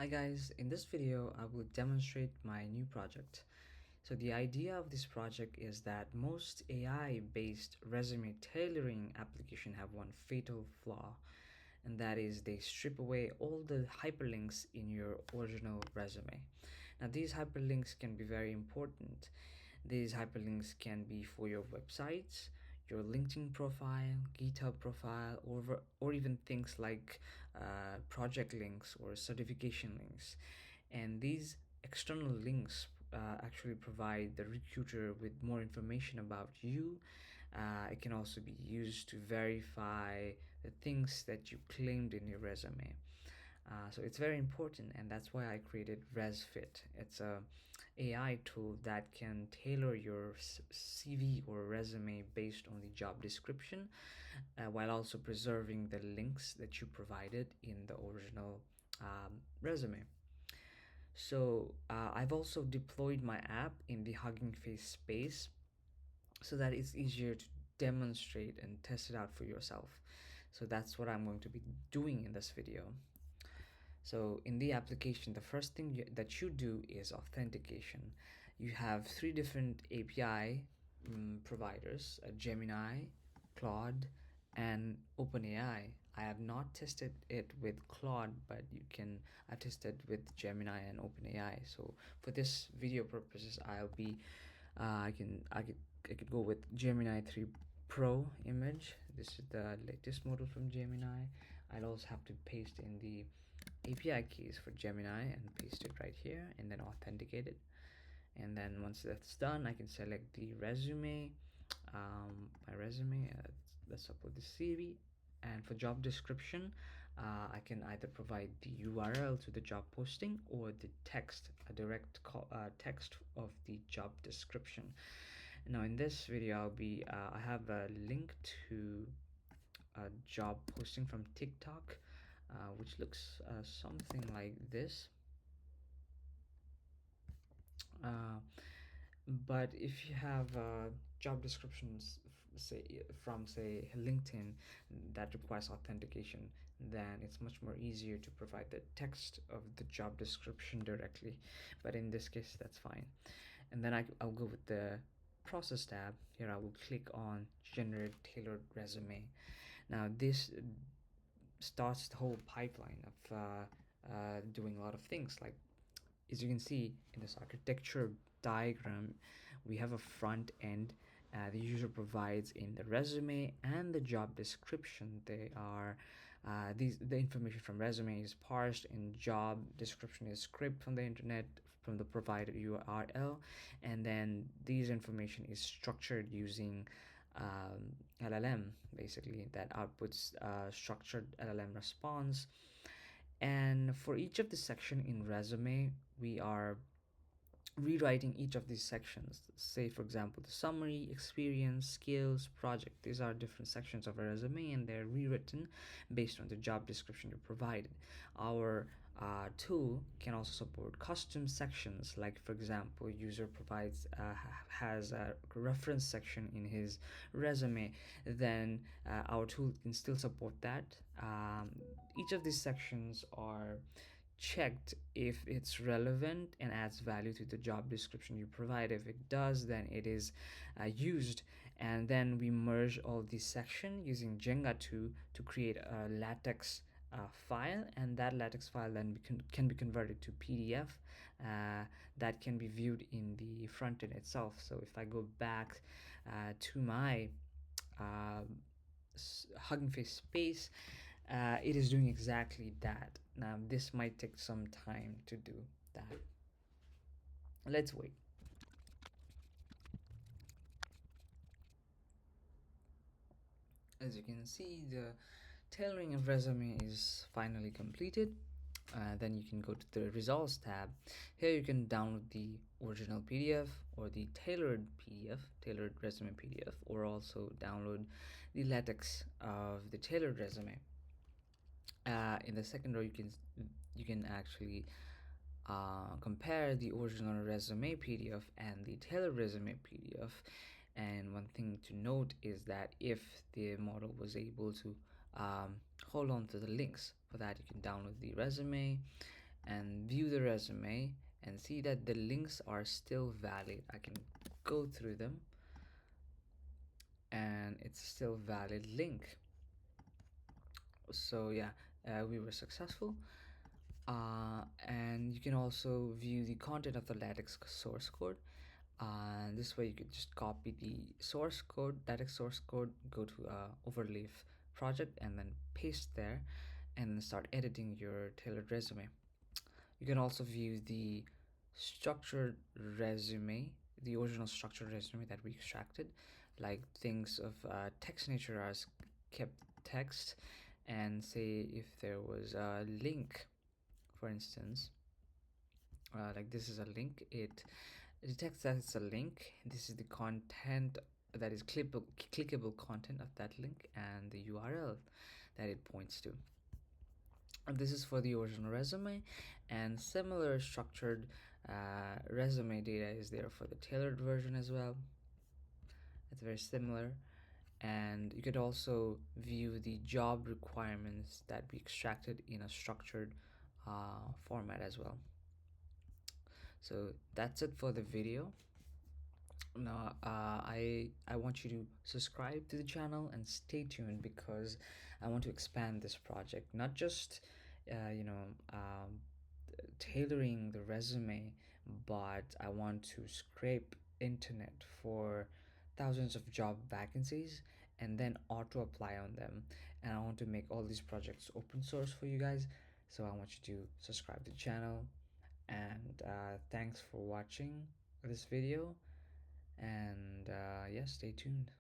Hi guys, in this video I will demonstrate my new project. So the idea of this project is that most AI-based resume tailoring applications have one fatal flaw, and that is they strip away all the hyperlinks in your original resume. Now these hyperlinks can be very important. These hyperlinks can be for your websites, your LinkedIn profile, GitHub profile, or even things like project links or certification links. And these external links actually provide the recruiter with more information about you. It can also be used to verify the things that you claimed in your resume. So it's very important, and that's why I created ResFit. It's a AI tool that can tailor your CV or resume based on the job description, while also preserving the links that you provided in the original resume. So I've also deployed my app in the Hugging Face space so that it's easier to demonstrate and test it out for yourself. So that's what I'm going to be doing in this video. So in the application, the first thing that you do is authentication. You have three different API providers: Gemini, Claude, and OpenAI. I have not tested it with Claude, but I've tested with Gemini and OpenAI. So for this video purposes, I could go with Gemini 3 Pro image. This is the latest model from Gemini. I'll also have to paste in the API keys for Gemini and paste it right here and then authenticate it. And then once that's done, I can select the resume, my resume. Let's upload the CV. And for job description, I can either provide the URL to the job posting or the text, a direct text of the job description. Now in this video, I have a link to a job posting from TikTok, which looks something like this. But if you have job descriptions say LinkedIn that requires authentication, then it's much more easier to provide the text of the job description directly. But in this case, that's fine. And then I'll go with the process tab. Here I will click on generate tailored resume. Now this starts the whole pipeline of doing a lot of things. Like, as you can see in this architecture diagram, we have a front end. The user provides in the resume and the job description. They are the information from resume is parsed, and job description is scraped from the internet from the provided URL, and then these information is structured using LLM, basically, that outputs structured LLM response. And for each of the section in resume, we are rewriting each of these sections. Say for example, the summary, experience, skills, project. These are different sections of a resume, and they're rewritten based on the job description you provided. Our tool can also support custom sections, like for example, user has a reference section in his resume, then our tool can still support that. Each of these sections are checked if it's relevant and adds value to the job description you provide. If it does, then it is used, and then we merge all these sections using Jenga to create a LaTeX file, and that LaTeX file then can be converted to PDF that can be viewed in the front end itself. So if I go back to my Hugging Face space, it is doing exactly that. Now this might take some time to do that. Let's wait. As you can see, the tailoring of resume is finally completed. Then you can go to the results tab. Here you can download the original PDF or the tailored PDF, tailored resume PDF, or also download the LaTeX of the tailored resume. In the second row, you can actually compare the original resume PDF and the tailored resume PDF. And one thing to note is that if the model was able to hold on to the links, for that you can download the resume and view the resume and see that the links are still valid. I can go through them and it's still valid link. So yeah, we were successful. And you can also view the content of the LaTeX source code. This way you could just copy the source code, LaTeX source code, go to overlay project and then paste there and then start editing your tailored resume. You can also view the structured resume, the original structured resume that we extracted, like things of text nature as kept text, and say if there was a link, for instance, like this is a link, it detects that it's a link. This is the content that is clickable content of that link and the URL that it points to. And this is for the original resume, and similar structured resume data is there for the tailored version as well. It's very similar. And you could also view the job requirements that we extracted in a structured format as well. So that's it for the video. Now I want you to subscribe to the channel and stay tuned, because I want to expand this project, not just uh, you know um, tailoring the resume, but I want to scrape internet for thousands of job vacancies and then auto apply on them. And I want to make all these projects open source for you guys. So I want you to subscribe to the channel, and thanks for watching this video. And yeah, stay tuned.